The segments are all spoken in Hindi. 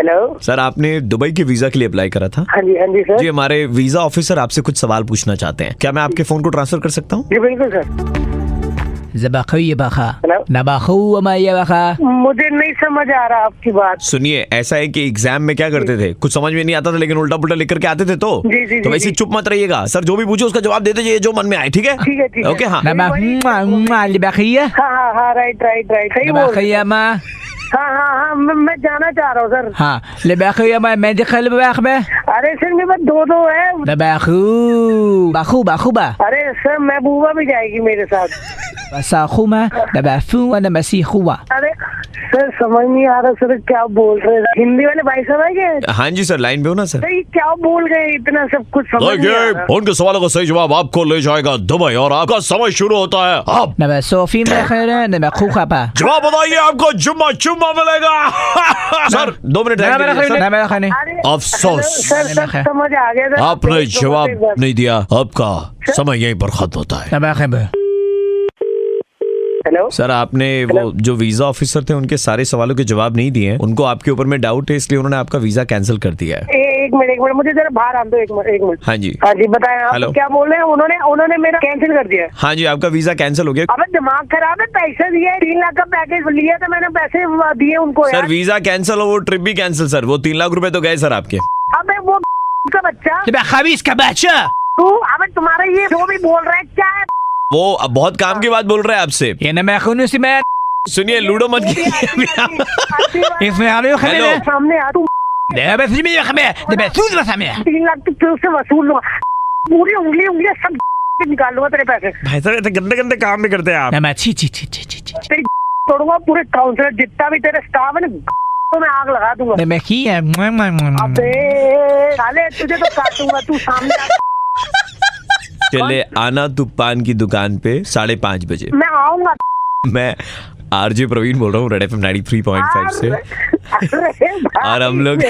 हेलो सर, आपने दुबई के वीजा के लिए अप्लाई करा था? हाँ जी सर। जी, हमारे वीजा ऑफिसर आपसे कुछ सवाल पूछना चाहते हैं। क्या मैं आपके फोन को ट्रांसफर कर सकता हूँ? जी बिल्कुल सर। मुझे नहीं समझ आ रहा आपकी बात। सुनिए, ऐसा है कि एग्जाम में क्या करते थे, कुछ समझ में नहीं आता था लेकिन उल्टा पुल्टा लिख करके आते थे तो जी, तो वैसे चुप मत रहिएगा सर, जो भी पूछो उसका जवाब दे दीजिए जो मन में आए। ठीक है? ठीक है। ओके। हाँ हाँ राइट सही बोल रहे हैं। हाँ मैं जाना चाह रहा हूँ सर। हाँ अरे सर मेरे पास दो है। बाखूबा अरे सर महबूबा भी जाएगी मेरे साथ। अरे सर समझ नहीं आ रहा सर, क्या बोल रहे हैं? हिंदी वाले भाई साहब है क्या? हाँ जी सर, लाइन पे हो ना सर? सर क्या बोल गए, इतना सब कुछ समझ नहीं आ रहा। उनके सवालों का सही जवाब आपको ले जाएगा दुबई और आपका समय शुरू होता है अब। जवाब बताइए, आपको जुम्मा मिलेगा। सर 2 मिनट अफसोस, सर समझ आ गया सर। आपने जवाब नहीं दिया, आपका समय यहीं पर खत्म होता है। हेलो सर, आपने वो जो वीजा ऑफिसर थे उनके सारे सवालों के जवाब नहीं दिए हैं। उनको आपके ऊपर में डाउट है, इसलिए उन्होंने आपका वीजा कैंसिल कर दिया है। एक मिनट मुझे जरा बाहर आ दो। एक मिनट। हाँ जी बताएं आप हेलो। क्या बोल रहे हैं? उन्होंने मेरा कैंसिल कर दिया। हाँ जी, आपका वीजा कैंसिल हो गया। अबे दिमाग खराब है, पैसे दिए 3 लाख का पैकेज लिया था मैंने, पैसे दिए उनको सर यार। वीजा कैंसिल हो, वो ट्रिप भी कैंसिल सर। वो 3 लाख रुपए तो गए सर आपके। अबे वो का बच्चा तू, अबे तुम्हारा ये जो भी बोल रहा है क्या है? वो अब बहुत काम की बात बोल रहे हैं आपसे। सुनिए, लूडो मत कीजिए। हेलो। सामने आ तू। 3 लाख तो फिर से वसूल लूंगा, पूरी उंगली सब निकाल लूंगा तेरे पैसे। भाई साहब, इतने गंदे काम भी करते हैं आप। तेरी तोड़ूंगा पूरे काउंसलर, जितना भी तेरे स्टाफ है ना तो मैं आग लगा दूंगा। अबे साले तुझे तो काटूंगा, तू सामने आ। चले आना तू पान की दुकान पे 5:30 बजे। मैं आऊंगा। मैं आरजे प्रवीण बोल रहा हूँ, रेड FM 93.5 से। और हम लोग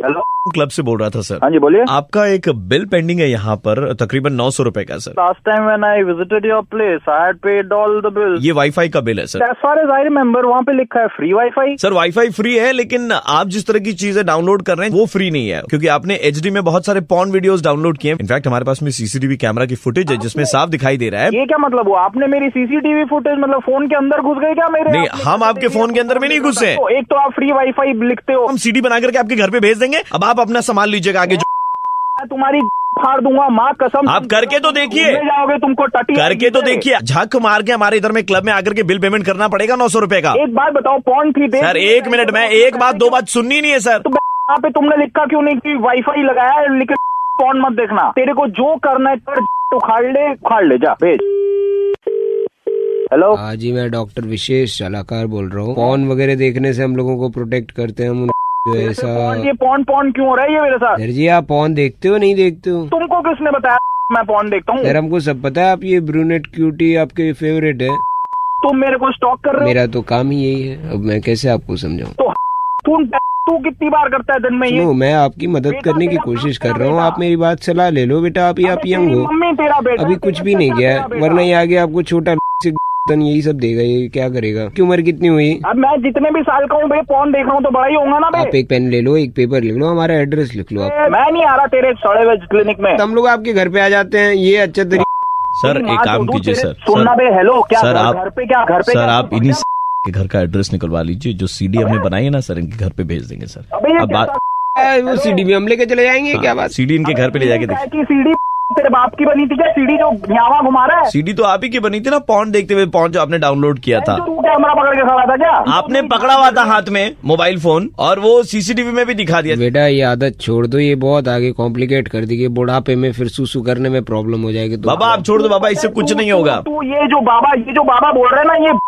हेलो, क्लब से बोल रहा था सर। हाँ जी बोलिए। आपका एक बिल पेंडिंग है यहाँ पर तकरीबन 900 रुपए का sir. Last time when I visited your place I had paid all the bills. ये वाईफाई का बिल है sir. As far as I remember वहाँ पे लिखा है free wifi. Sir wifi free है, लेकिन आप जिस तरह की चीजें डाउनलोड कर रहे हैं वो फ्री नहीं है, क्योंकि आपने HD में बहुत सारे पॉर्न वीडियोस डाउनलोड किए हैं। इनफैक्ट हमारे पास में CCTV कैमरा की फुटेज है जिसमें साफ दिखाई दे रहा है। ये क्या मतलब हुआ? आपने मेरी CCTV फुटेज मतलब फोन के अंदर घुस गई क्या मेरे? नहीं, हम आपके फोन के अंदर में नहीं घुसे। एक तो आप फ्री वाईफाई लिखते हो, हम CD बना करके आपके घर पे भेज देंगे। अब आप अपना संभाल लीजिएगा आगे। तुम्हारी फाड़ दूंगा माँ कसम। आप करके तो देखिए, जाओगे तुमको टटी करके तो देखिए। झक मार के हमारे इधर में क्लब में आकर के बिल पेमेंट करना पड़ेगा 900 रुपए का। एक बात बताओ, पॉन थी सर 1 मिनट में एक बात 2 बात सुननी नहीं है सर। तो यहाँ पे तुमने लिखा क्यों नहीं कि वाईफाई लगाया है, लेकिन पॉन मत देखना। तेरे को जो करना है कर, उखाड़ ले जा भेज। हेलो। हाँ जी, मैं डॉक्टर विशेष सलाहकार बोल रहा हूँ। पॉन वगैरह देखने से हम लोगों को प्रोटेक्ट करते हैं हम जो ऐसा। ये पॉन क्यों हो रहा है ये मेरे साथ? सर जी, आप पॉन देखते हो नहीं देखते हो? तुमको किसने बताया मैं पॉन देखता हूँ? सर हमको सब पता है, आप ये ब्रूनेट क्यूटी आपके फेवरेट है। तुम मेरे को स्टॉक कर रहे हो? मेरा तो काम ही यही है, अब मैं कैसे आपको समझाऊं? तो तू कितनी बार करता है दिन में ये? मैं आपकी मदद करने की कोशिश कर रहा हूँ, आप मेरी बात सलाह ले लो बेटा। आप यंग हो, मम्मी तेरा बेटा अभी कुछ भी नहीं गया है, वरना ये आगे आपको छोटा यही सब देगा। ये क्या करेगा? की उम्र कितनी हुई? अब मैं जितने भी साल का हूँ भाई, पॉन देख रहा हूँ तो बड़ा ही होगा ना भाई। आप एक पेन ले लो, एक पेपर लिख लो, हमारा एड्रेस लिख लो आप। मैं नहीं आ रहा तेरे सड़े हुए क्लिनिक में। हम लोग आपके घर पे आ जाते हैं, ये अच्छा तरीका। सर एक काम कीजिए सर। सुनना बे, हेलो क्या सर आप घर पे क्या सर आप इन्हीं के घर का एड्रेस निकलवा लीजिए। जो CD हमने बनाई है ना सर, इनके घर पे भेज देंगे सर। अब बात वो CD भी हम लेके चले जाएंगे। क्या बात? CD इनके घर पे ले जाके देखिए। CD तेरे बाप की बनी थी क्या? CD जो यहाँ घुमा रहा है? CD तो आप ही की बनी थी ना, पॉन देखते हुए। पॉन जो आपने डाउनलोड किया था, तू कैमरा पकड़ के खड़ा था क्या? आपने पकड़ा हुआ था हाथ में मोबाइल फोन, और वो CCTV में भी दिखा दिया। बेटा ये आदत छोड़ दो, ये बहुत आगे कॉम्प्लिकेट कर देगी। बुढ़ापे में फिर सुसु करने में प्रॉब्लम हो जाएगी। तो बाबा आप छोड़ दो बाबा, इससे कुछ नहीं होगा। तू ये जो बाबा बोल रहे हैं ना, ये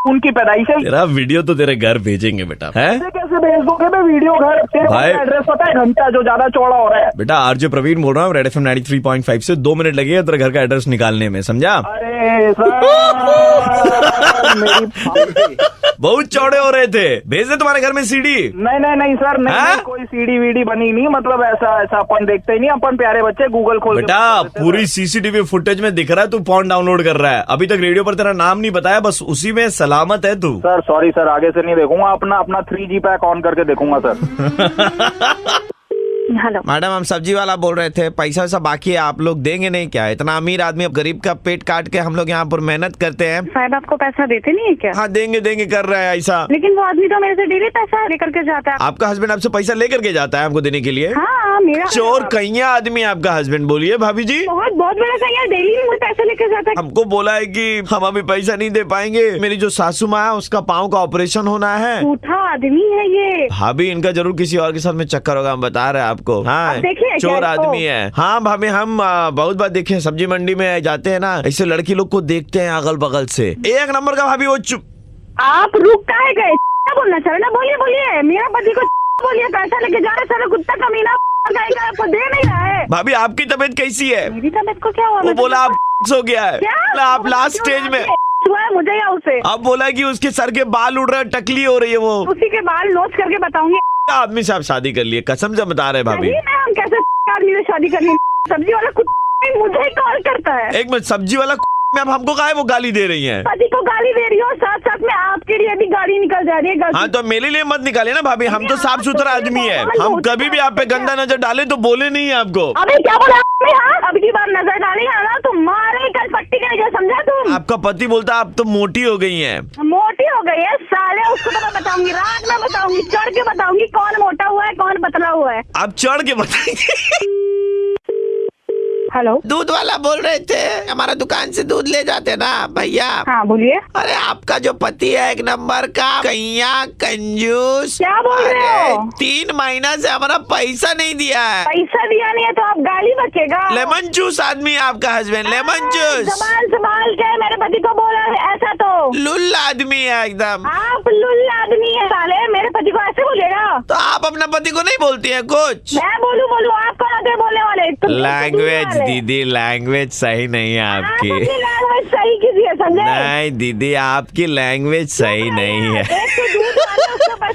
उनकी पैदाइश है। तेरा वीडियो तो तेरे घर भेजेंगे बेटा। है कैसे भेज दोगे मैं वीडियो घर? तेरे भाई एड्रेस पता है घंटा जो ज्यादा चौड़ा हो रहा है? बेटा आरजे प्रवीण बोल रहा हूँ, रेड FM 93.5 से। 2 मिनट लगेगा तेरे घर का एड्रेस निकालने में, समझा? अरे मेरी फांसी। बहुत चौड़े हो रहे थे, भेज दे तुम्हारे घर में सीडी। नहीं सर, नहीं, कोई सीडी वीडी बनी नहीं, मतलब ऐसा अपन देखते ही नहीं, अपन प्यारे बच्चे गूगल खोल बेटा पूरी सीसीटीवी फुटेज में दिख रहा है तू पॉर्न डाउनलोड कर रहा है। अभी तक रेडियो पर तेरा नाम नहीं बताया, बस उसी में सलामत है तू। सर सॉरी सर, आगे से नहीं देखूंगा, अपना 3G पैक ऑन करके देखूंगा सर। हेलो मैडम, हम सब्जी वाला बोल रहे थे, पैसा वैसा बाकी है, आप लोग देंगे नहीं क्या? इतना अमीर आदमी, अब गरीब का पेट काट के हम लोग यहाँ पर मेहनत करते हैं। साहब आपको पैसा देते नहीं है क्या? हाँ देंगे कर रहा है ऐसा। लेकिन वो आदमी तो मेरे से डेली पैसा लेकर के जाता है। आपका हस्बैंड आपसे पैसा लेकर के जाता है हमको देने के लिए? हाँ मेरा चोर कैया आदमी है आपका हस्बैंड। बोलिए भाभी जी। बहुत बड़ा कैया, डेली मुझे पैसा लेकर जाता है। हमको बोला है कि हम अभी पैसा नहीं दे पाएंगे, मेरी जो सासू माँ है उसका पाँव का ऑपरेशन होना है। झूठा आदमी है ये। भाभी इनका जरूर किसी और के साथ में चक्कर होगा, हम बता रहे हैं आपको। हाँ चोर आदमी है। हाँ भाभी, हम बहुत बार देखे, सब्जी मंडी में जाते हैं ना, ऐसे लड़की लोग को देखते हैं अगल बगल से। एक नंबर का भाभी वो चुप। आप रुक काहे गए? क्या बोलना चाह रहे? बोलिए मेरा पति को बोलिए पैसा लेके जा रहे, सारा कुत्ता कमीना आपको दे नहीं रहा है। भाभी आपकी तबीयत कैसी है? मेरी तबीयत को क्या हुआ? वो बोला आप हो गया है, आप लास्ट स्टेज में मुझे या उसे? अब बोला कि उसके सर के बाल उड़ रहे हैं, टकली हो रही है वो। उसी के बाल नोच करके बताऊंगी। आदमी से आप शादी कर लिए, कसम से बता रहे भाभी। हम कैसे आदमी से शादी करनी? सब्जी वाला कुत्ता मुझे कॉल करता है। एक मिनट, सब्जी वाला में अब हमको काहे वो गाली दे रही हैं? पति को गाली दे रही हो, साथ साथ में आपके लिए भी गाली निकल जा रही है। हाँ तो मेरे लिए मत निकाले ना भाभी, हम तो साफ सुथरा आदमी है, हम कभी भी आप पे गंदा नजर डाले तो बोले नहीं है आपको। अभी क्या बोला? हाँ अब की बार नजर डाली है ना तो मारे कल पट्टी का, समझा तुम? आपका पति बोलता आप तो मोटी हो गई हैं। मोटी हो गई है साले, उसको तो मैं बताऊंगी, रात में बताऊंगी, चढ़ के बताऊंगी कौन मोटा हुआ है कौन पतला हुआ है। आप चढ़ के बताएंगे। हेलो, दूध वाला बोल रहे थे, हमारा दुकान से दूध ले जाते ना भैया। हाँ बोलिए। अरे आपका जो पति है एक नंबर का कैया कंजूस। क्या बोल रहे हो? 3 महीना से हमारा पैसा नहीं दिया है। पैसा दिया नहीं है तो आप गाली बचेगा। लेमन जूस आदमी है आपका हस्बैंड, लेमन जूस। संभाल के मेरे पति को बोला ऐसा तो लुल्ला आदमी है एकदम। आप लुल्ला आदमी है साले, मेरे पति को ऐसे बोलेगा? तो आप अपना पति को नहीं बोलती है कुछ? मैं बोलू आप कौन आते बोलने वाले? लैंग्वेज दीदी, लैंग्वेज सही नहीं है आपकी। लैंग्वेज सही किसी है समझे? नहीं दीदी, आपकी लैंग्वेज सही नहीं है।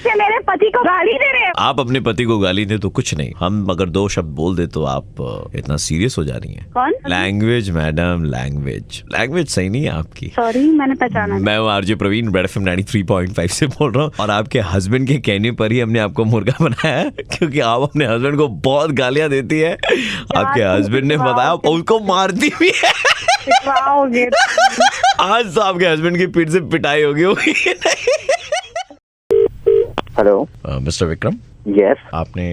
मेरे पति को गाली दे रहे हो। आप अपने पति को गाली दे तो कुछ नहीं, हम अगर 2 शब्द बोल दे तो आप इतना सीरियस हो जा रही हैं। कौन? लैंग्वेज मैडम, लैंग्वेज सही नहीं है आपकी। सॉरी मैंने पहचाना। मैं हूँ आरजे प्रवीण, रेड एफएम 93.5 से बोल रहा हूँ, और आपके हस्बैंड के कहने पर ही हमने आपको मुर्गा बनाया है, क्योंकि आप अपने हस्बैंड को बहुत गालियाँ देती है। आपके हस्बैंड ने बताया उसको मारती भी है। आज तो आपके हस्बैंड की पीठ से पिटाई होगी। Hello mister Vikram. यस। आपने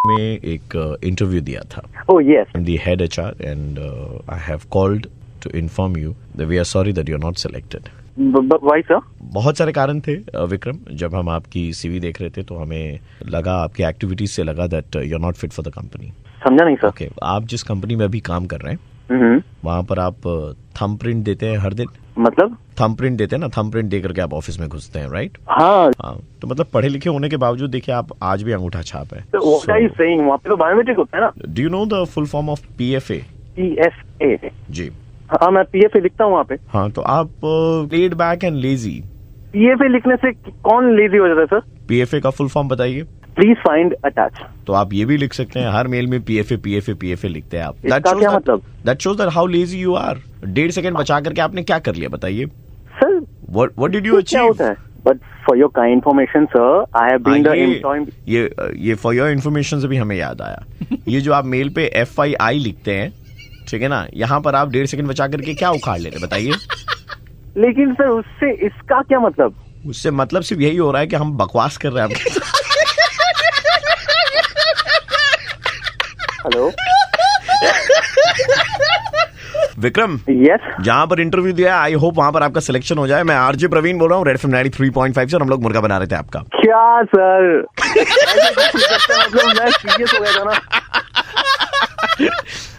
में एक इंटरव्यू दिया था। Oh yes. The head HR and I have called to inform you that we are sorry that you are not selected. Why sir? बहुत सारे कारण थे विक्रम, जब हम आपकी सीवी देख रहे थे तो हमें लगा, आपकी एक्टिविटीज से लगा that you are not fit for the company. समझा नहीं सर। ओके, आप जिस कंपनी में अभी काम कर रहे हैं वहाँ पर आप थंब प्रिंट देते हैं हर दिन। मतलब थंब प्रिंट देते हैं ना, थंब प्रिंट दे करके आप ऑफिस में घुसते हैं, राइट? हाँ। तो मतलब पढ़े लिखे होने के बावजूद देखिए आप आज भी अंगूठा छाप है। वहाँ पे तो बायोमेट्रिक होता है ना। Do you know the full form of PFA? PFA? जी हाँ, मैं PFA लिखता हूँ वहाँ पे। हाँ, तो आप laid back and lazy. PFA लिखने से कौन लेजी हो जाता है सर? PFA का फुल फॉर्म बताइए। Please find attach. तो आप ये भी लिख सकते हैं, हर मेल में PFA लिखते हैं आप। इसका क्या मतलब? That shows that how lazy you are. 1.5 second बचा करके आपने क्या कर लिया बताइए sir? What did you achieve? But for your kind information sir, I have been the employed. ये फॉर योर इन्फॉर्मेशन से भी हमें याद आया, ये जो आप मेल पे FII लिखते हैं, ठीक है ना, यहाँ पर आप 1.5 सेकंड बचा करके क्या उखाड़ लेते बताइए? लेकिन सर उससे इसका क्या मतलब? उससे मतलब सिर्फ यही हो रहा है कि हम बकवास कर रहे हैं। हेलो विक्रम। यस। जहाँ पर इंटरव्यू दिया, आई होप वहाँ पर आपका सिलेक्शन हो जाए। मैं आरजे प्रवीण बोल रहा हूँ, रेड एफएम 93.5 से, और हम लोग मुर्गा बना रहे थे आपका। क्या सर? मतलब मैं सीरियस हो गया था ना।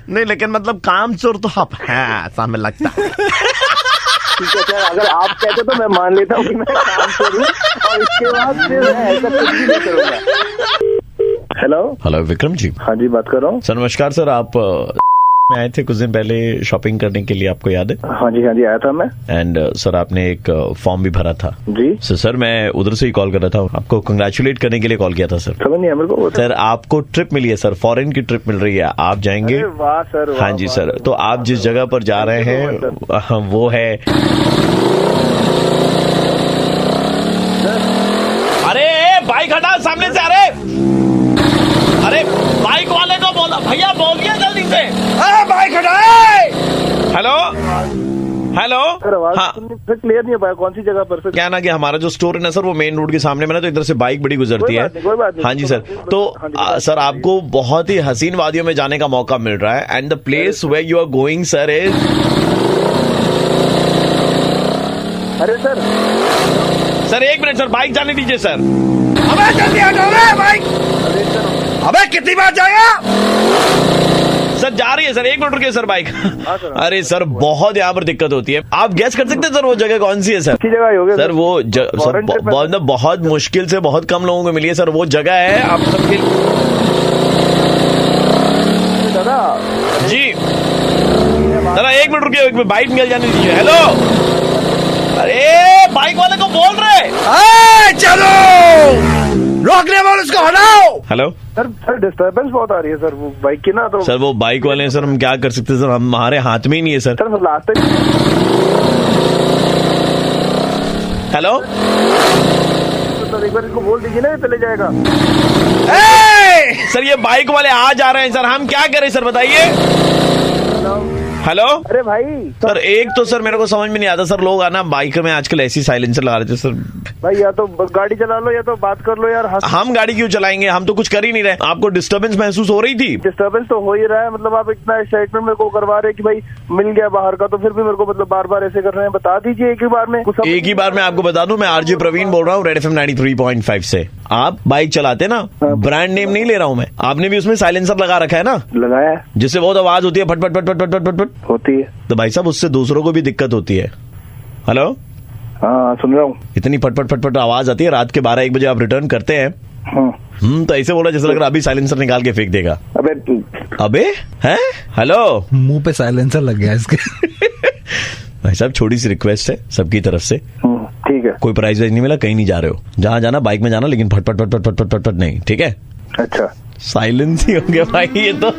नहीं, लेकिन मतलब काम चोर तो आप हैं, ऐसा हमें लगता है। ठीक है सर, अगर आप कहते तो मैं मान लेता हूँ कि मैं काम चोर हूँ, और इसके बाद फिर मैं ऐसा कुछ भी नहीं करूँगा। हेलो विक्रम जी। हाँ जी, बात कर रहा हूँ। सर नमस्कार सर, आप में आए थे कुछ दिन पहले शॉपिंग करने के लिए, आपको याद है? हाँ जी आया था मैं। एंड सर आपने एक फॉर्म भी भरा था जी। सर मैं उधर से ही कॉल कर रहा था, आपको कंग्रेचुलेट करने के लिए कॉल किया था सर। समझ नहीं है मेरे को। सर आपको ट्रिप मिली है सर, फॉरेन की ट्रिप मिल रही है, आप जाएंगे। वाह सर। हाँ जी सर, तो आप जिस जगह पर जा रहे हैं वो है, अरे बाइक हटा सामने से, अरे बाइक वाले को बोला भैया बोलिए जल्दी से, बाइक हटाए। हेलो हाँ क्लियर नहीं हो पाया कौन सी जगह पर। क्या ना कि हमारा जो स्टोर है ना सर वो मेन रोड के सामने में ना, तो इधर से बाइक बड़ी गुजरती है। हाँ जी सर, तो सर आपको बहुत ही हसीन वादियों में जाने का मौका मिल रहा है। And the place where you are going sir is, अरे सर एक मिनट सर, बाइक जाने दीजिए सर। अबे जल्दी हटाओ रे बाइक, अबे कितनी बार जाएगा सर? जा रही है सर, एक मिनट रुकिए सर बाइक। अरे सर बहुत यहाँ पर दिक्कत होती है, आप गैस कर सकते हैं सर वो जगह कौन सी है सर? जगह होगी सर वो सर बहुत मुश्किल से बहुत कम लोगों को मिली है सर, वो जगह है आप सबके दादा जी। दादा एक मिनट रुकिए, एक मिनट बाइक निकल जाने दीजिए। हेलो, अरे बाइक वाले को बोल रहे चलो रोकने वाले उसको हटाओ। हेलो सर डिस्टर्बेंस बहुत आ रही है सर वो बाइक की ना, तो सर वो बाइक वाले हैं सर, हम क्या कर सकते हैं सर, हमारे हाथ में ही नहीं है सर। सर लास्ट तक हेलो सर एक बार इसको बोल दीजिए ना, चले जाएगा। सर ये बाइक वाले आ जा रहे हैं सर, हम क्या करें सर बताइए। हेलो अरे भाई सर एक तो सर मेरे को समझ में नहीं आता सर, लोग आना बाइक में आजकल ऐसी साइलेंसर लगा रहे थे सर। भाई या तो गाड़ी चला लो या तो बात कर लो यार। हम गाड़ी क्यों चलाएंगे, हम तो कुछ कर ही नहीं रहे। आपको डिस्टर्बेंस महसूस हो रही थी? डिस्टर्बेंस तो हो ही रहा है, मतलब आप इतना एक्साइटमेंट मेरे को करवा रहे हैं कि भाई मिल गया बाहर का, तो फिर भी मेरे को मतलब बार बार ऐसे कर रहे हैं। बता दीजिए एक ही बार में। एक ही बार में आपको बता दूं, मैं आरजे प्रवीण बोल रहा हूँ रेड FM 93.5 से। आप बाइक चलाते ना, ब्रांड नेम नहीं ले रहा हूँ मैं, आपने भी उसमें साइलेंसर लगा रखा है ना? लगाया है, जिससे बहुत आवाज होती है, फट फट फट फट फट फट फट होती है। तो भाई साहब उससे दूसरों को भी दिक्कत होती है। हेलो हाँ सुन रहा हूँ। इतनी फटफट फटफट आवाज आती है, रात के 12-1 बजे आप रिटर्न करते हैं। तो ऐसे बोला जैसे लग रहा अभी साइलेंसर निकाल के फेंक देगा। अबे हैं? हेलो मुंह पे साइलेंसर लग गया इसके। भाई साहब छोटी सी रिक्वेस्ट है सबकी तरफ से, ठीक है? कोई प्राइज वाइज नहीं मिला, कहीं नहीं जा रहे हो, जहाँ जाना बाइक में जाना, लेकिन फटफट फटफट फटफट फटफट नहीं, ठीक है? अच्छा साइलेंस ही हो गया भाई ये तो।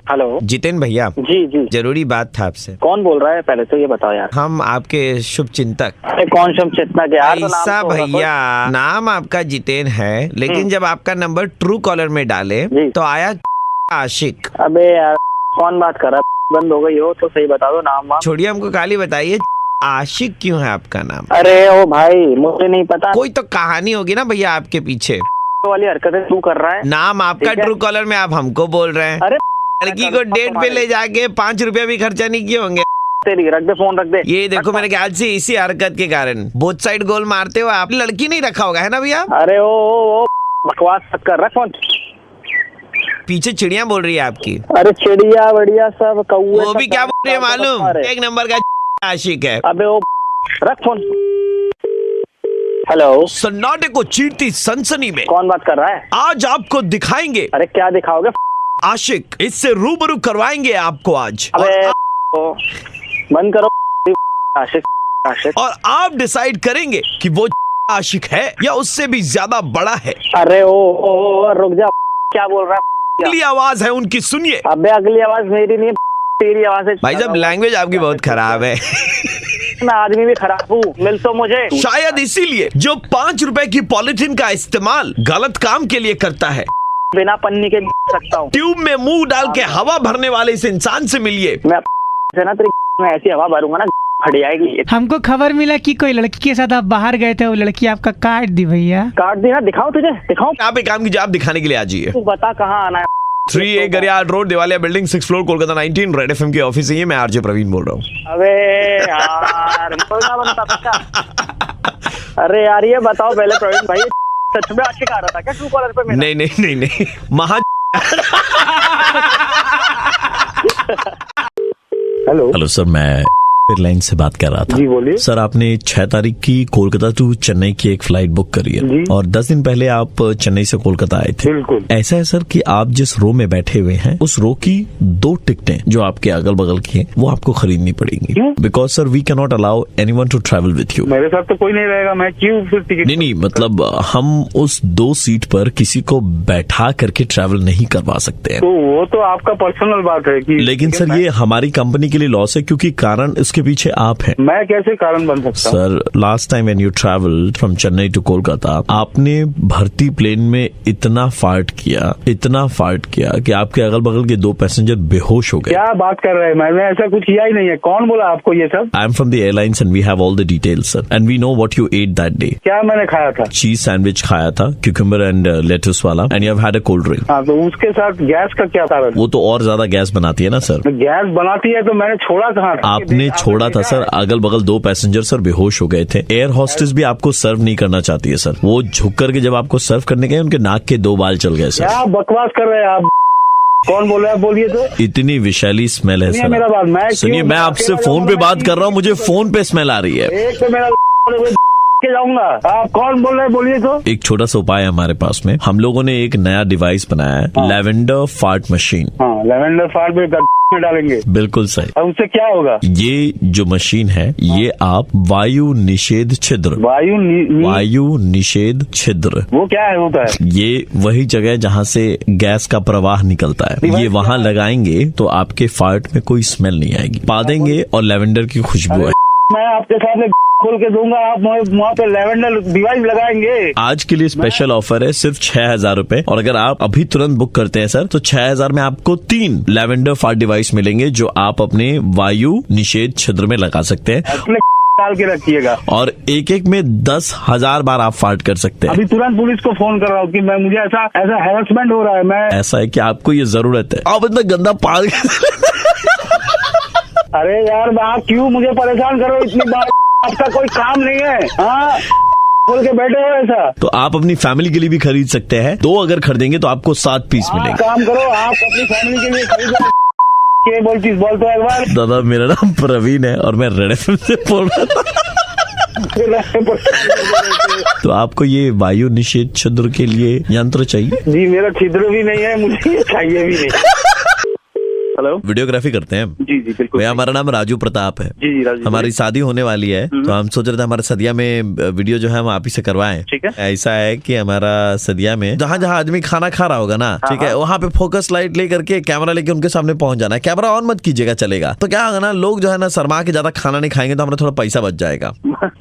हेलो जितेन भैया, जी जरूरी बात था आपसे। कौन बोल रहा है पहले तो ये बताओ यार। हम आपके शुभ चिंतक। अरे कौन शुभ चिंतक यार? ऐसा भैया नाम आपका जितेन है, लेकिन जब आपका नंबर ट्रू कॉलर में डाले तो आया आशिक। अबे यार कौन बात कर रहा है? बंद हो गई हो तो सही बता दो नाम वाम। छोड़िए हमको खाली बताइए आशिक क्यों है आपका नाम? अरे ओ भाई मुझे नहीं पता, कोई तो कहानी होगी ना भैया आपके पीछे। वाली हरकतें तू कर रहा है। नाम आपका ट्रू कॉलर में, आप हमको बोल रहे हैं। अरे लड़की को डेट पे ले जाके 5 रुपया भी खर्चा नहीं किए होंगे। तेरी रख दे फोन, रख दे। ये देखो मेरे ख्याल से इसी हरकत के कारण बोथ साइड गोल मारते हो आप। लड़की नहीं रखा होगा है ना भैया? अरे ओ बकवास मत कर, रख फोन। पीछे चिड़िया बोल रही है आपकी। अरे चिड़िया बढ़िया सब कौवे, वो भी क्या बोल रही है मालूम? एक नंबर का आशिक है। अबे ओ रख फोन। हेलो, सन्नाटे को चीरती सनसनी में कौन बात कर रहा है? आज आपको दिखाएंगे। अरे क्या दिखाओगे? आशिक, इससे रूबरू करवाएंगे आपको आज। अबे बंद करो आशिक आशिक। और आप डिसाइड करेंगे कि वो आशिक है या उससे भी ज्यादा बड़ा है। अरे ओ रुक जा, क्या बोल रहा है? अगली आवाज है उनकी, सुनिए। अबे अगली आवाज मेरी नहीं, तेरी आवाज है। भाई साहब लैंग्वेज आपकी बहुत खराब है। मैं आदमी भी खराब हूँ, मिल तो मुझे। शायद इसीलिए जो 5 रुपए की पॉलिथीन का इस्तेमाल गलत काम के लिए करता है। बिना पन्नी के सकता हूँ। ट्यूब में मुंह डाल के हवा भरने वाले इस इंसान से मिलिए। मैं ना तेरी में ऐसी हवा भरूंगा ना फट जाएगी। हमको खबर मिला कि कोई लड़की के साथ आप बाहर गए थे, वो लड़की आपका काट दी भैया। काट दी ना? दिखाओ तुझे, दिखाओ। आप एक काम कीजिए, आप दिखाने के लिए आ जाइए। तू बता कहाँ आना है? 3A गरियाल रोड, देवालिया building, 6th floor, Kolkata 19। Red FM के ऑफिस है ये, मैं आरजे प्रवीण बोल रहा हूँ। अबे यार बोलना बनता था। अरे यार ये बताओ पहले प्रवीण भाई, सच में आशिक आ रहा था क्या ट्रू कॉलर पे मेरा? नहीं महा हेलो सर, मैं एयरलाइन से बात कर रहा था। जी बोलिए। सर, आपने 6 तारीख की कोलकाता टू चेन्नई की एक फ्लाइट बुक करी है और 10 दिन पहले आप चेन्नई से कोलकाता आए थे। बिल्कुल। ऐसा है सर कि आप जिस रो में बैठे हुए हैं उस रो की 2 टिकटें जो आपके अगल बगल की हैं वो आपको खरीदनी पड़ेंगी। Because sir we can not allow anyone to travel with you. मेरे साथ तो कोई नहीं रहेगा, मैं क्यों फिर टिकट? नहीं, मतलब हम उस 2 सीट पर किसी को बैठा करके ट्रैवल नहीं करवा सकते हैं। तो वो तो आपका पर्सनल बात है कि, लेकिन सर ये हमारी कंपनी के लिए लॉस है क्योंकि कारण इसके पीछे आप हैं। मैं कैसे कारण बन सकता हूँ? Sir, last time when you travel from Chennai to Kolkata, आपने भर्ती प्लेन में इतना फार्ट किया कि आपके अगल बगल के 2 पैसेंजर बेहोश हो गए। क्या बात कर रहे हैं? मैंने ऐसा कुछ किया ही नहीं है। कौन बोला आपको ये सब? I am from the airlines and we have all the details sir, and we know what you ate that day. क्या मैंने खाया था? चीज सैंडविच खाया था, क्यूकम्बर एंड लेटस वाला, and you have had a cold drink. हाँ, तो उसके साथ गैस का क्या कारण? वो तो और ज्यादा गैस बनाती है ना सर। गैस बनाती है तो मैंने छोड़ा कहाँ था? आपने छोड़ा था सर, अगल बगल 2 पैसेंजर सर बेहोश हो गए थे। एयर होस्टेस भी आपको सर्व नहीं करना चाहती है सर। वो झुक करके जब आपको सर्व करने गए उनके नाक के 2 बाल चल गए सर। क्या बकवास कर रहे हैं आप? कौन बोल रहा है? बोलिए तो। इतनी विशैली स्मेल है सर। मेरा बात, मैं सुनिए, मैं आपसे फोन पे बात कर रहा हूँ, मुझे फोन पे स्मेल आ रही है। एक तो मेरा के जाऊंगा। आप कौन बोल रहे हैं? बोलिए तो। एक छोटा सा उपाय है हमारे पास में। हम लोगों ने एक नया डिवाइस बनाया है, लेवेंडर फार्ट मशीन। हाँ, लेवेंडर फार्ट में डालेंगे। बिल्कुल सही। अब उससे क्या होगा? ये जो मशीन है ये आप वायु निषेध छिद्र वो क्या है? होता है ये वही जगह है जहाँ से गैस का प्रवाह निकलता है। ये वहाँ लगाएंगे तो आपके फार्ट में कोई स्मेल नहीं आएगी। पा देंगे और लेवेंडर की खुशबू है। मैं आपके साथ खोल के दूंगा, आप वहाँ पे लेवेंडर डिवाइस लगाएंगे। आज के लिए स्पेशल ऑफर है, सिर्फ 6,000 रूपए, और अगर आप अभी तुरंत बुक करते हैं सर तो 6,000 में आपको 3 लेवेंडर फार्ट डिवाइस मिलेंगे जो आप अपने वायु निषेध छिद्र में लगा सकते हैं। डाल के रखिएगा और एक में 10,000 बार आप फार्ट कर सकते हैं। अभी तुरंत पुलिस को फोन कर रहा हूँ कि मैं मुझे ऐसा हैरेसमेंट हो रहा है। मैं ऐसा है कि आपको ये जरूरत है। आप इतना गंदा पाल अरे यार, आप क्यों मुझे परेशान करो इतनी बार? आपका कोई काम नहीं है? हाँ, खोल के बैठे हो ऐसा। तो आप अपनी फैमिली के लिए भी खरीद सकते हैं। 2 अगर खरीदेंगे तो आपको 7 पीस मिलेंगे। काम करो, आप अपनी फैमिली के लिए खरीदो। बोल तो एक बार। दादा, मेरा नाम प्रवीण है और मैं रेड एफएम से बोल रहा था। तो आपको ये वायु निषेध छिद्र के लिए यंत्र चाहिए? जी, मेरा छिद्र भी नहीं है, मुझे चाहिए भी नहीं। हेलो, वीडियोग्राफी करते हैं। जी बिल्कुल। भैया, हमारा नाम राजू प्रताप है। जी राजू। हमारी शादी होने वाली है तो हम सोच रहे थे हमारे सदिया में वीडियो जो है हम आप ही से करवाएं। ठीक है। ऐसा है कि हमारा सदिया में जहाँ जहाँ आदमी खाना खा रहा होगा ना, ठीक है, वहाँ पे फोकस लाइट लेकर के कैमरा लेके उनके सामने पहुंच जाना है। कैमरा ऑन मत कीजिएगा, चलेगा। तो क्या होगा ना, लोग जो है ना शर्मा के ज्यादा खाना नहीं खाएंगे तो हमारा थोड़ा पैसा बच जाएगा।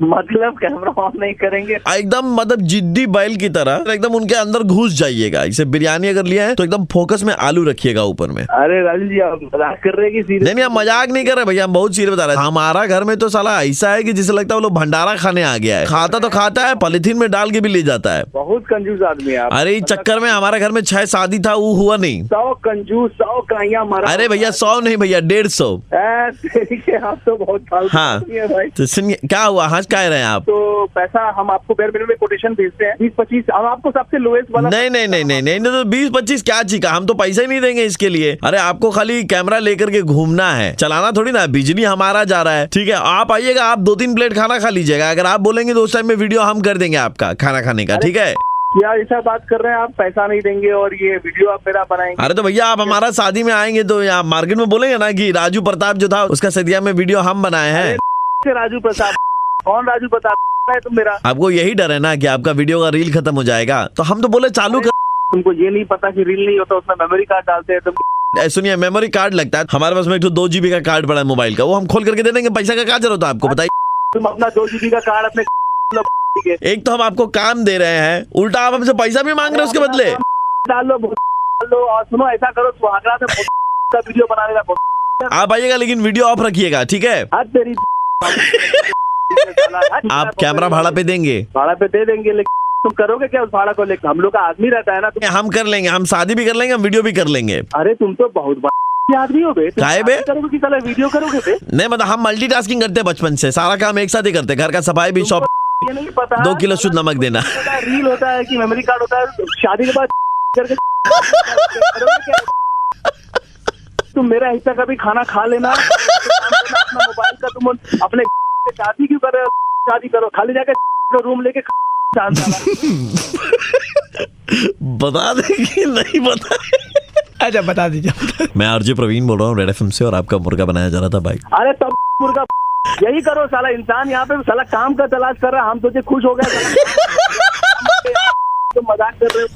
मतलब कैमरा ऑन नहीं करेंगे? एकदम मतलब जिद्दी बैल की तरह एकदम उनके अंदर घुस जाइएगा। जैसे बिरयानी अगर लिया है तो एकदम फोकस में आलू रखिएगा ऊपर में। अरे राजू जी, आप मजाक कर रहे हैं कि सीरियस? नहीं, हम मजाक नहीं कर रहे भैया, हम बहुत सीरियस बता रहे हैं। हमारा घर में तो साला ऐसा है कि जिसे लगता है वो लोग भंडारा खाने आ गया है। खाता तो खाता है, पॉलिथीन में डाल के भी ले जाता है। बहुत कंजूस आदमी है आप। अरे इस चक्कर में हमारे घर में 6 शादी था, वो हुआ नहीं। 100 कंजूस, 100 कहिया मारा। अरे भैया 100 नहीं भैया, 150। आप तो बहुत फालतू हाँ, है भाई। तो सुनिए, क्या हुआ, हंस क्या रहे हैं आप? तो पैसा हम आपको बेर मिनट में कोटेशन भेजते हैं 20-25। हम आपको सबसे लोएस्ट वाला। नहीं, तो 20-25 क्या चीका, हम तो पैसा ही नहीं देंगे इसके लिए। अरे आपको खाली कैमरा लेकर के घूमना है, चलाना थोड़ी ना। बिजली हमारा जा रहा है, ठीक है। आप आइएगा, आप 2-3 प्लेट खाना खा लीजिएगा। अगर आप बोलेंगे तो उस टाइम में वीडियो हम कर देंगे आपका खाना खाने का, ठीक है। क्या ऐसा बात कर रहे हैं आप? पैसा नहीं देंगे और ये वीडियो आप मेरा बनाएंगे? अरे तो भैया, आप हमारा शादी में आएंगे तो यहाँ मार्केट में बोलेंगे ना कि राजू प्रताप जो था उसका सदिया में वीडियो हम बनाए हैं। राजू प्रताप? कौन राजू प्रताप है तुम? मेरा आपको यही डर है ना कि आपका वीडियो का रील खत्म हो जाएगा, तो हम तो बोले चालू कर। तुमको ये नहीं पता कि रील नहीं होता, उसमें मेमोरी कार्ड डालते हैं तुम। सुनिए, मेमोरी कार्ड लगता है हमारे पास में, एक तो 2 GB का कार्ड पड़ा है मोबाइल का, वो हम खोल करके दे देंगे। पैसा का क्या जरूरत है आपको, बताइए। तुम अपना 2 GB का कार्ड अपने एक तो हम आपको काम दे रहे हैं, उल्टा आप हमसे पैसा भी मांग रहे हैं उसके बदले। डाल लो और सुनो, ऐसा करो, सुहागरात में का वीडियो बना लेगा। आप आइएगा लेकिन वीडियो ऑफ रखिएगा, ठीक है। आप कैमरा भाड़ा पे देंगे? भाड़ा पे दे देंगे, लेकिन तुम करोगे क्या उस भाड़ा को लेकर? हम लोग का आदमी रहता है ना। हम कर लेंगे, हम शादी भी कर लेंगे, हम वीडियो भी कर लेंगे। अरे तुम तो बहुत आदमी हो बे। काहे बे? करोगे कि साला वीडियो करोगे बे? नहीं, मतलब हम मल्टीटास्किंग करते हैं बचपन से, सारा काम एक साथ ही करते हैं। घर का सफाई भी, शॉप, ये नहीं पता 2 किलो शुद्ध नमक देना। रील होता है कि मेमोरी कार्ड होता है? शादी के बाद करके तुम मेरा हिस्सा का भी खाना खा लेना। अपना मोबाइल का तुम अपने शादी क्यों कर रहे हो? शादी करो, खाली जाके रूम लेके बता देंगे नहीं बता। अच्छा बता दीजिए। मैं आरजे प्रवीण बोल रहा हूँ रेड एफएम से, और आपका मुर्गा बनाया जा रहा था भाई। अरे तब मुर्गा यही करो साला, इंसान यहाँ पे साला काम का तलाश कर रहा है, हम सोचे खुश हो गए तो मजाक कर रहे हो।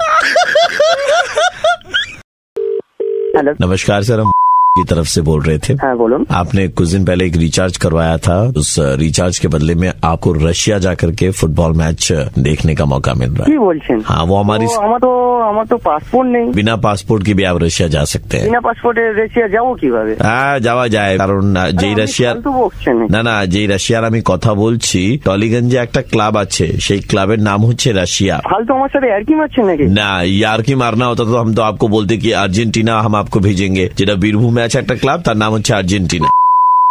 हेलो नमस्कार सर, हम की तरफ से बोल रहे थे। हाँ बोलो। आपने कुछ दिन पहले एक रिचार्ज करवाया था, उस रिचार्ज के बदले में आपको रशिया जाकर के फुटबॉल मैच देखने का मौका मिल रहा है। हाँ वो हमारी আমার তো পাসপোর্ট নেই। बिना पासपोर्ट के भी आप रशिया जा सकते हैं। বিনা পাসপোর্টে রাশিয়া যাবো কিভাবে? হ্যাঁ যাওয়া যায়, কারণ যেই রাশিয়ার না যেই রাশিয়ার আমি কথা বলছি, টলিগঞ্জে একটা ক্লাব আছে, সেই ক্লাবের নাম হচ্ছে রাশিয়া। ফালতু আমার সাথে ইয়ার্কি মারছেন নাকি? না ইয়ার্কি মারনা হতো তো हम तो आपको बोलते कि अर्जेंटीना हम आपको भेजेंगे, যেটা বীরভূমে আছে একটা ক্লাব, তার নাম হচ্ছে আর্জেন্টিনা।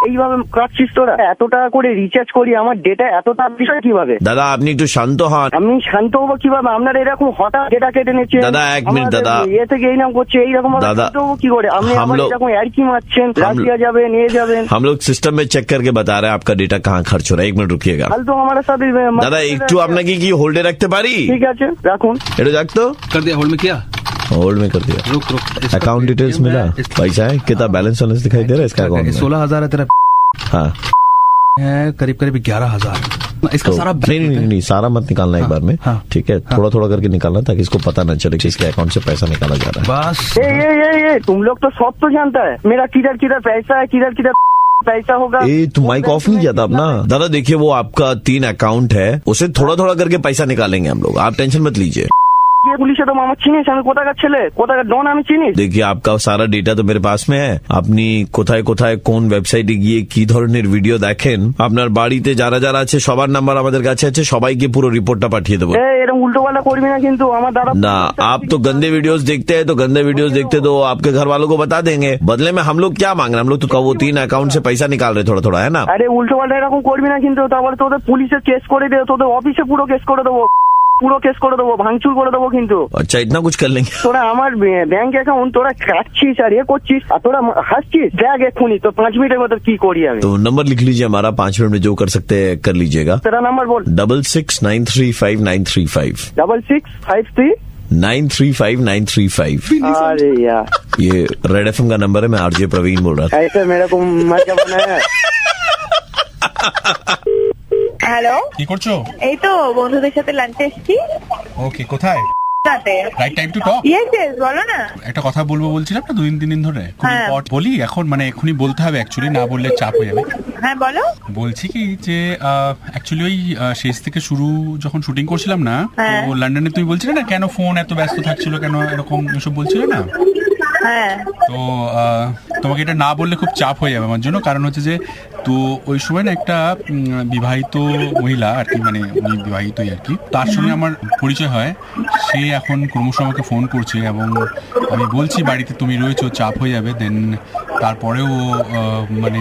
এইভাবে কাটছিস তোরা? এত টাকা করে রিচার্জ করি, আমার ডেটা এত টাকা বিষয় কিভাবে? দাদা আপনি একটু শান্ত হন। আমি শান্ত হবো কিভাবে? আপনারা এরকম হঠাৎ ডেটা কেটে নিচ্ছেন। দাদা এক মিনিট দাদা, এ থেকে এই নাম করছে, এইরকম দাদা শান্ত হবো কি করে? আপনি আমার এরকম ইয়ার্কি মারছেন, রাশিয়া যাবে নিয়ে যাবেন। हम लोग सिस्टम में चेक करके बता रहे हैं आपका डेटा कहाँ खर्च हो रहा है। एक मिनट रुकिएगा। ফালতু আমার সাথে দাদা একটু আপনাকে কি হোল্ডে রাখতে পারি? ঠিক আছে রাখুন। একটু রাখতো। कर दिया होल्ड में किया। होल्ड में कर दिया। रुक अकाउंट डिटेल्स मिला, पैसा है, कितना बैलेंस वैलेंस दिखाई दे रहा है इसका अकाउंट में? 16,000 है तेरा। हाँ है करीब 11,000। इसका सारा नहीं सारा मत निकालना एक बार में। ठीक है थोड़ा थोड़ा करके निकालना, ताकि इसको पता न चले कि इसके अकाउंट से पैसा निकाला जा रहा है। बस ये तुम लोग तो सब तो जानता है मेरा किधर किधर पैसा है, किधर किधर पैसा होगा। तुम माइक ऑफ नहीं किया था अपना? दादा देखिए वो आपका 3 अकाउंट है, उसे थोड़ा थोड़ा करके पैसा निकालेंगे हम लोग, आप टेंशन मत लीजिए। পুলিশে তো আমার চিনিস, আমি কোথাকার ছেলে, কোথাকার ডন আমি চিনিস। देखिए आपका सारा डेटा तो मेरे पास में है, আপনি কোথায় কোথায় কোন ওয়েবসাইটে গিয়ে কি ধরনের ভিডিও দেখেন, আপনার বাড়িতে যারা যারা আছে সবার নাম্বার আমাদের কাছে আছে, সবাইকে পুরো রিপোর্টটা পাঠিয়ে দেবো। এরকম উল্টো পাল্টা করবি না কিন্তু আমার দাদা। ना आप तो गंदे वीडियोस देखते हैं, तो गंदे वीडियोस देखते तो आपके घर वालों को बता देंगे, बदले में हम लोग क्या मांग रहे हैं? हम लोग तो वो 3 अकाउंट से पैसा निकाल रहे थोड़ा थोड़ा, है ना? আরে উল্টো পাল্টা এরকম করবি না কিন্তু, তারপরে তোদের পুলিশে কেস করে দেবো, তোদের অফিসে পুরো কেস করে দেবো, পুরো কেস করে দেবো, ভাঙচুর করে দেবো কিন্তু। अच्छा इतना कुछ कर लेंगे? তোরা আমার ব্যাংক অ্যাকাউন্ট তোরা কাটছিস আর এ করছিস, আর তোরা হাসছিস। দেখ এক্ষুনি তো 5 মিনিটের মধ্যে কি করি আমি। तो नंबर लिख लीजिए हमारा, 5 मिनट में जो कर सकते हैं कर लीजिएगा। तेरा नंबर बोल। 66935935 6653 935 अरे यार ये रेड एफएम का नंबर है, मैं आरजे प्रवीण बोल रहा था। ऐसे मेरे को मर क्या बनाया। হ্যালো কি করছো? এই তো বন্ধুদের সাথে লাঞ্চে এসেছি। ওকে কোথায়? রাতে। Right time to talk. Yes yes বলো না। একটা কথা বলবো বলছিলাম না 2-3 দিন ধরে, খুব ইম্পর্টেন্ট বলি এখন, মানে এখনই বলতে হবে, অ্যাকচুয়ালি না বললে চাপ হয়ে যাবে। হ্যাঁ বলো। বলছি কি যে অ্যাকচুয়ালি ওই শেষ থেকে শুরু যখন শুটিং করছিলাম না, তো লন্ডনে তুমি বলছিলে না কেন ফোন এত ব্যস্ত থাকছিল, কেন এরকম এসব বলছিলে না? হ্যাঁ তো তোমাকে এটা না বললে খুব চাপ হয়ে যাবে আমার জন্য, কারণ হচ্ছে যে তো ওই সময় না একটা বিবাহিত মহিলা আর কি, মানে উনি বিবাহিতই আর কি, তার সঙ্গে আমার পরিচয় হয়। সে এখন ক্রমশ আমাকে ফোন করছে এবং আমি বলছি বাড়িতে তুমি রয়েছো, চাপ হয়ে যাবে, দেন তারপরেও মানে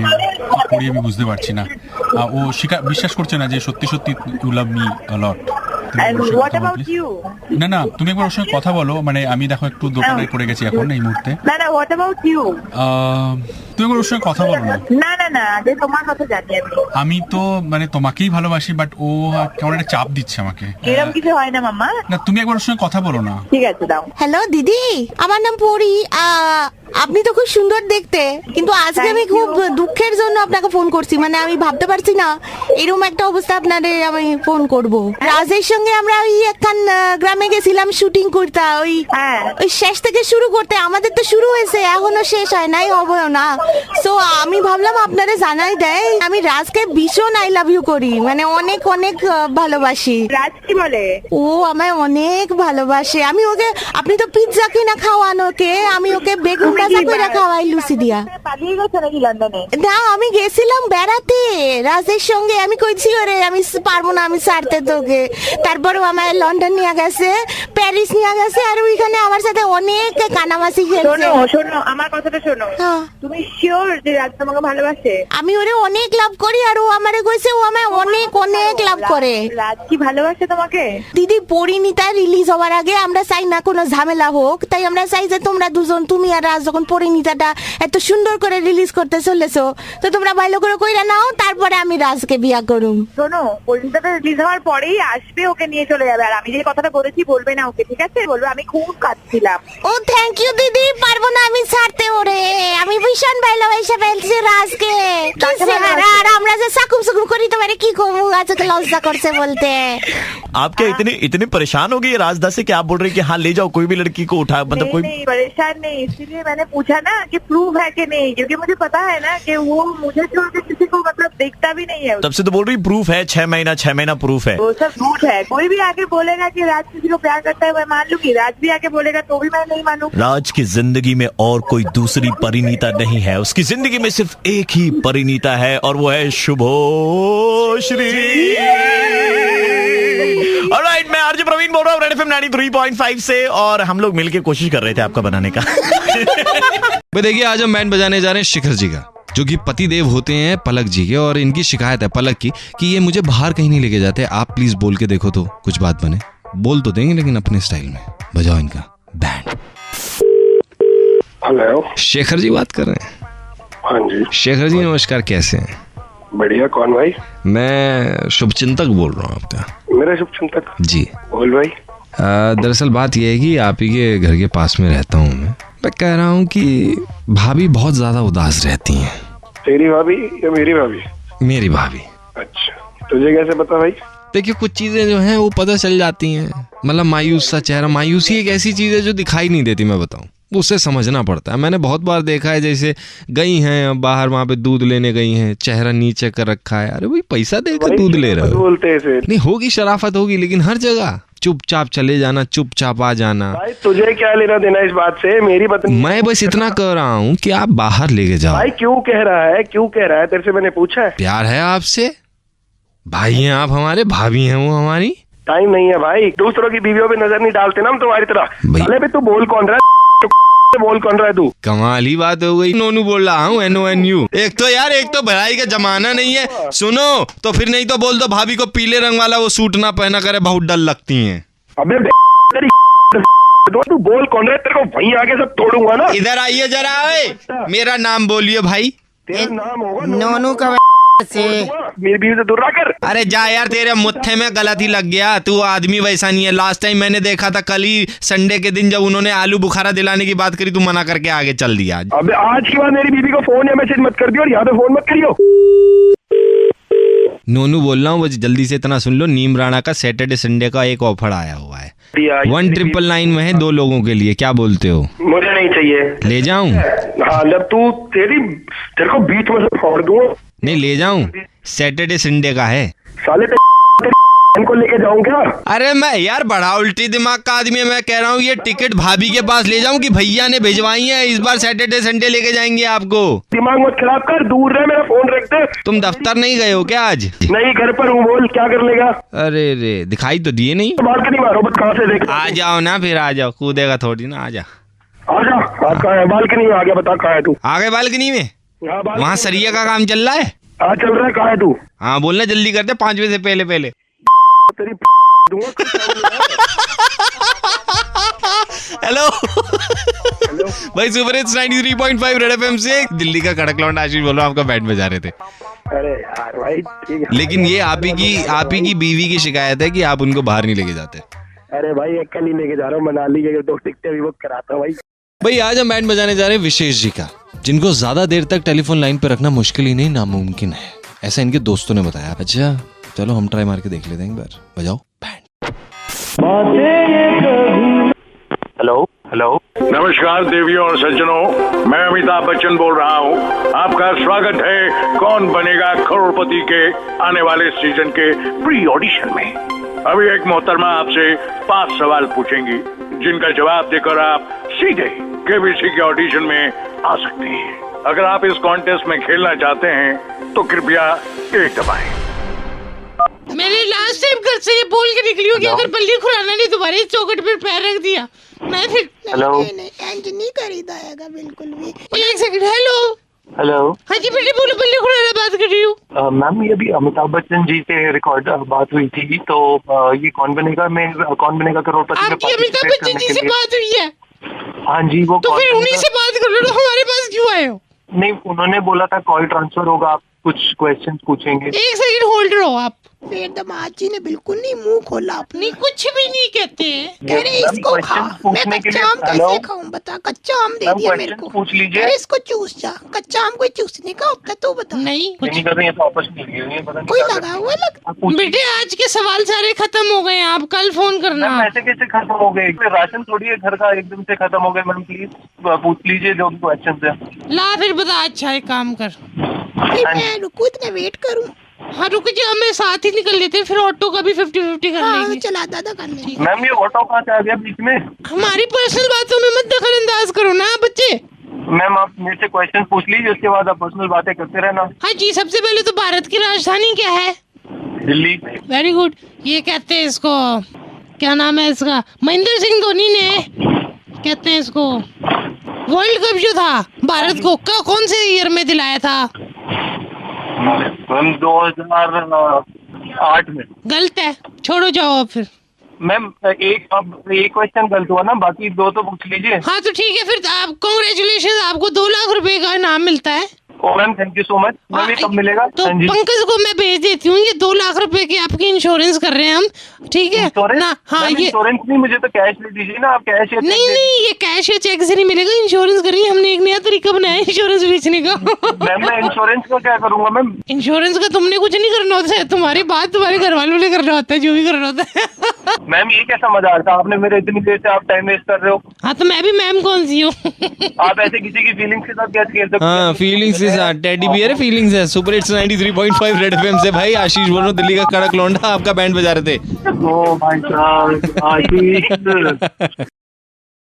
কি করি আমি বুঝতে পারছি না। ও বিশ্বাস করছে না যে সত্যি সত্যি ইউ লাভ মি আ লট। না না তুমি একবার ওর সঙ্গে কথা বলো, মানে আমি দেখো একটু দোকানে পড়ে গেছি এখন এই মুহূর্তে। না না হোয়াট অ্যাবাউট ইউ? তুমি একবার ওর সঙ্গে কথা বলো না। না না না আগে তোমার কথা জানি আমি তো মানে তোমাকেই ভালোবাসি, বাট ও কেমন একটা চাপ দিচ্ছে আমাকে। এরকম কিছু হয় না মামা। না তুমি একবার ওর সঙ্গে কথা বলো না। ঠিক আছে দাও। হ্যালো দিদি, আমার নাম পরি। আপনি তো খুব সুন্দর দেখতে, কিন্তু আজকে আমি খুব দুঃখের জন্য আপনাকে ফোন করছি, মানে আমি ভাবতে পারছি না এরকম একটা অবস্থা আপনারে আমি ফোন করব। রাজের সঙ্গে আমরা ওই একখান গ্রামে গেছিলাম শুটিং করতে, ওই শেষ থেকে শুরু করতে। আমাদের তো শুরু হয়েছে, এখনো শেষ হয় নাই, হবে না। সো আমি ভাবলাম আপনারে জানাই দেয়, আমি রাজকে ভীষণ আই লাভ ইউ করি, মানে অনেক অনেক ভালোবাসি। রাজ কি বলে? ও আমায় অনেক ভালোবাসে। আমি ওকে, আপনি তো পিৎজা কিনা খাওয়ান ওকে, আমি ওকে বেগুন ভাজা করে খাওয়াই লুচি দিয়া। পালিয়ে গেছে নাকি লন্ডনে? না আমি গেছিলাম বেড়াতে রাজের সঙ্গে, আমি কইছি ওরে আমি পারবো না, আমি ছাড়তে তোকে। তারপরে আমায় লন্ডন নিয়ে গেছে, প্যারিস নিয়ে গেছে, আর ওইখানে আমার সাথে অনেক কানামাসি খেলছে। শোনো শোনো আমার কথাটা শোনো, তুমি শিওর যে রাজ তোমাকে ভালোবাসে? আমি ওরে অনেক লাভ করি আর ও আমারে কইছে ও আমায় অনেক অনেক লাভ করে। রাজ কি ভালোবাসে তোমাকে? দিদি পরিণীতা রিলিজ হওয়ার আগে আমরা চাই না কোনো ঝামেলা হোক, তাই আমরা চাই যে তোমরা দুজন, তুমি আর রাজ, যখন পরিণীতাটা এত সুন্দর করে রিলিজ করতে চলেছো, তো তোমরা ভালো করে কইরা নাও, তারপরে আমি রাজকে বিয়া করুম। শোনো, পরিণীতাটা রিলিজ হওয়ার পরেই আসবে, ওকে নিয়ে চলে যাবে। আর আমি যে কথাটা বলেছি বলবে না ওকে, ঠিক আছে? বলবে আমি খুব কাঁদছিলাম। ও থ্যাংক ইউ দিদি, পারবো না আমি ছাড়তে ওরে, আমি ভীষণ ভালোবাসা ফেলছি রাজকে। আর আমরা যে সাকুম সাকুম করি তোমারে কি কমু, আজকে লজ্জা করছে বলতে। आप क्या इतने परेशान हो गए राजदा से कि आप बोल रहे हैं कि हाँ ले जाओ कोई भी लड़की को उठा, मतलब कोई नहीं परेशान नहीं, इसीलिए मैंने पूछा ना कि प्रूफ है कि नहीं, क्योंकि मुझे पता है ना कि वो मुझे छोड़ के किसी को मतलब देखता भी नहीं है। तब से तो बोल रही प्रूफ है, 6 महीना प्रूफ है। वो सब झूठ है। कोई भी आके बोलेगा कि राज किसी को प्यार करता है मैं मान लूंगी, राज भी आके बोलेगा तो भी मैं नहीं मानूं। राज की जिंदगी में और कोई दूसरी परिणीता नहीं है, उसकी जिंदगी में सिर्फ एक ही परिणीता है और वो है शुभोश्री। ऑलराइट, मैं आरजे प्रवीण बोल रहा हूँ रेड एफएम 93.5 से, और हम लोग मिलके कोशिश कर रहे थे आपका बनाने का। देखिए आज हम बैंड बजाने जा रहे हैं शिखर जी का, जो कि पति देव होते हैं पलक जी के, और इनकी शिकायत है पलक की कि ये मुझे बाहर कहीं नहीं लेके जाते। आप प्लीज बोल के देखो तो कुछ बात बने। बोल तो देंगे लेकिन अपने स्टाइल में। बजाओ इनका बैंड। हेलो, शेखर जी बात कर रहे हैं? हाँ जी। शेखर जी नमस्कार, कैसे हैं? बढ़िया। कौन भाई? मैं शुभचिंतक बोल रहा हूँ आपका। मेरा शुभचिंतक? जी बोल भाई। दरअसल बात यह है कि आप ही के घर के पास में रहता हूँ मैं कह रहा हूँ कि भाभी बहुत ज्यादा उदास रहती हैं। तेरी भाभी या मेरी भाभी? मेरी भाभी। अच्छा, तुझे कैसे पता भाई? देखिए कुछ चीजें जो हैं वो पता चल जाती हैं, मतलब मायूस सा चेहरा, मायूसी एक ऐसी चीज है जो दिखाई नहीं देती, मैं बताऊं, उससे समझना पड़ता है। मैंने बहुत बार देखा है, जैसे गई हैं बाहर, वहां पे दूध लेने गई हैं, चेहरा नीचे कर रखा है, अरे भाई पैसा देकर दूध ले रहे हो, बोलते हैं नहीं होगी शराफत होगी, लेकिन हर जगह चुपचाप चले जाना, चुपचाप आ जाना। भाई तुझे क्या लेना देना इस बात से? मेरी बात नहीं। मैं बस इतना कह रहा हूँ कि आप बाहर लेके जाओ। भाई क्यों कह रहा है, क्यों कह रहा है? तेरे से मैंने पूछा है। प्यार है आपसे, भाई हैं आप हमारे, भाभी हैं वो हमारी। टाइम नहीं है भाई, दूसरों की बीवियों पे नजर नहीं डालते ना हम तुम्हारी तरह। अरे भाई तू बोल कौन रहा है? बोल कौन रहा है तू? कमाल ही बात हो गई। नोनू बोल रहा हूँ, NONU। एक तो भलाई का जमाना नहीं है, सुनो तो फिर, नहीं तो बोल दो भाभी को पीले रंग वाला वो सूट ना पहना करे, बहुत डल लगती हैं। अबे तू बोल कौन रहा है? तेरे को वहीं आके सब तोड़ूंगा ना। इधर आइए जरा, मेरा नाम बोलिए भाई। तेरा नाम होगा नोनू का से। मेरी बीवी से दूर रह कर। अरे जा यार, तेरे मुट्ठे में गलत ही लग गया, तू आदमी वैसा नहीं है। लास्ट टाइम मैंने देखा था कल ही संडे के दिन, जब उन्होंने आलू बुखारा दिलाने की बात करी, तू मना करके आगे चल दिया। अबे आज के बाद मेरी बीवी को फोन या मैसेज मत कर दियो, और यहाँ पे फोन मत करियो। नोनू बोल रहा हूँ, वो जल्दी से इतना सुन लो, नीम राणा का सैटरडे संडे का एक ऑफर आया हुआ है, 1999 में है 2 लोगों के लिए, क्या बोलते हो? मुझे नहीं चाहिए। ले जाऊं? हाँ, जब तू तेरे को बीच में से फोड़ दूं। नहीं ले जाऊं, सैटरडे संडे का है। साले इनको लेके जाऊं क्या? अरे मैं यार बड़ा उल्टी दिमाग का आदमी है, मैं कह रहा हूँ ये टिकट भाभी के पास ले जाऊं कि भैया ने भिजवाई है, इस बार सैटरडे संडे लेके जाएंगे आपको। दिमाग मत खराब कर, दूर रह, मेरा फोन रख दे। तुम दफ्तर नहीं गए हो क्या आज? नहीं, घर पर हूँ। बोल क्या कर लेगा? अरे रे, दिखाई तो दिए नहीं। बालकनी मारो, बस कहाँ से देख। आ जाओ ना, फिर आ जाओ, कूदेगा थोड़ी ना, आ जा। कहाँ है? बालकनी में आ गया, बता कहाँ है तू? आ गए बालकनी में? वहाँ सरिया का काम चल रहा है। हाँ चल रहा है, कहाँ है तू? हाँ बोलना जल्दी करते, 5 बजे से पहले। हेलो भाई, सुपर हिट्स 93.5 रेड एफएम से दिल्ली का कड़क लौंडा आशीष बोल रहा हूँ, आपका बैंड बजा रहे थे। अरे यार भाई ठीक है, लेकिन ये आप ही की बीवी की शिकायत है कि आप उनको बाहर नहीं लेके जाते। अरे भाई एक कल ही लेके जा रहा हूँ मनाली के, 2 टिकटें भी बुक कराता हूँ भाई। आज हम बैंड बजाने जा रहे हैं विशेष जी का, जिनको ज्यादा देर तक टेलीफोन लाइन पे रखना मुश्किल ही नहीं नामुमकिन है, ऐसा इनके दोस्तों ने बताया। अच्छा चलो हम ट्राई मार के देख लेते हैं एक बार, बजाओ बैंड। हेलो नमस्कार देवियों और सज्जनों, मैं अमिताभ बच्चन बोल रहा हूँ। आपका स्वागत है कौन बनेगा करोड़पति के आने वाले सीजन के प्री ऑडिशन में। अभी एक मोहतरमा आपसे 5 सवाल पूछेंगी, जिनका जवाब देकर आप सीधे केबीसी के ऑडिशन में आ सकते हैं। अगर आप इस कॉन्टेस्ट में खेलना चाहते हैं तो कृपया 1 दबाएं। मैंने लास्ट टाइम घर से ये बोल के निकली हूँ कि अगर बल्ली खुराना ने तुम्हारी चौखट पर पैर रख दिया, मैं फिर नहीं खरीदाएगा बिल्कुल भी। 1 सेकंड। Hello hello. हाँ जी बेटे बोलो, बल्ली खुराना बात कर रही हूँ। मैम ये अभी अमिताभ बच्चन जी से रिकॉर्ड बात हुई थी, तो ये कौन बनेगा करोड़पति में आपकी अमिताभ बच्चन जी से बात हुई है? हाँ जी, वो तो फिर उन्हीं से बात कर लो, हमारे पास क्यों आए हो? नहीं, उन्होंने बोला था कॉल ट्रांसफर होगा, आप कुछ क्वेश्चन पूछेंगे। एक सेकंड होल्ड रहो आप। फिर दामाद जी ने बिल्कुल नहीं मुंह खोला अपने। नहीं कुछ भी नहीं कहते हैं। कह रहे इसको खा, मैं कच्चा आम कैसे खाऊं बता, कच्चा आम दे दिया मेरे को। पूछ लीजिए। अरे इसको चूस जा, कच्चा आम कोई चूसने का होता है, तू बता। नहीं नहीं कर रही है, तो आपस में कोई लगा हुआ बेटे, आज के सवाल सारे खत्म हो गए, आप कल फोन करना। ऐसे कैसे खत्म हो गए? राशन थोड़ी है घर का एकदम से खत्म हो गए। मैम प्लीज पूछ लीजिए जो भी क्वेश्चन है। ला फिर बता। अच्छा एक काम कर, मैं रुकू इतना वेट करूं? हाँ रुक जा, हमें साथ ही निकल लेते हैं, फिर ऑटो का भी 50-50 कर लेंगे। चला दादा कर लेंगे। मैम ये ऑटो कहाँ से आ गया बीच में? हमारी पर्सनल बातों में मत दखल अंदाज करो ना बच्चे। मैम आप मेरे से क्वेश्चन पूछ लीजिए, उसके बाद आप पर्सनल बातें करते रहना। हाँ जी, सबसे पहले तो भारत की राजधानी क्या है? दिल्ली। Very good. ये कहते हैं इसको, क्या नाम है इसका, महेंद्र सिंह धोनी ने कहते हैं इसको वर्ल्ड कप जो था भारत को कौन से ईयर में दिलाया था? मैम 2008 में। गलत है, छोड़ो जाओ अब फिर। मैम एक क्वेश्चन गलत हुआ ना, बाकी दो तो पूछ लीजिए। हाँ तो ठीक है फिर, आप कांग्रेचुलेशन, आपको 2 लाख रुपए का इनाम मिलता है। Ma'am thank you so much. Ma'am ये कब मिलेगा? तो पंकज को मैं भेज देती हूँ, ये 2 लाख रुपए की आपकी इंश्योरेंस कर रहे हैं हम, ठीक है ना? हाँ ये इंश्योरेंस नहीं, मुझे तो कैश दे दीजिए ना आप। कैश या नहीं, ये कैश या चेक से नहीं मिलेगा, इंश्योरेंस करिए। हमने एक नया तरीका बनाया इंश्योरेंस बेचने का। मैम मैं इंश्योरेंस का क्या करूँगा? मैम इंश्योरेंस का तुमने कुछ नहीं करना होता है, तुम्हारी बात तुम्हारे घर वालों ने करना होता है, जो भी करना होता है। मैम ये कैसा मजाक था आपने मेरे, इतनी देर से आप टाइम वेस्ट कर रहे हो। हाँ तो मैं भी मैम कौन सी हूँ? आप ऐसे किसी की फीलिंग्स के साथ कैसे खेल सकते? हाँ फीलिंग्स के साथ, टेडी बियर फीलिंग्स है। सुपर हिट्स 93.5 रेड एफएम से भाई आशीष बोलो, दिल्ली का कड़क लौंडा आपका बैंड बजा रहे थे। ओ भाई साहब आशीष।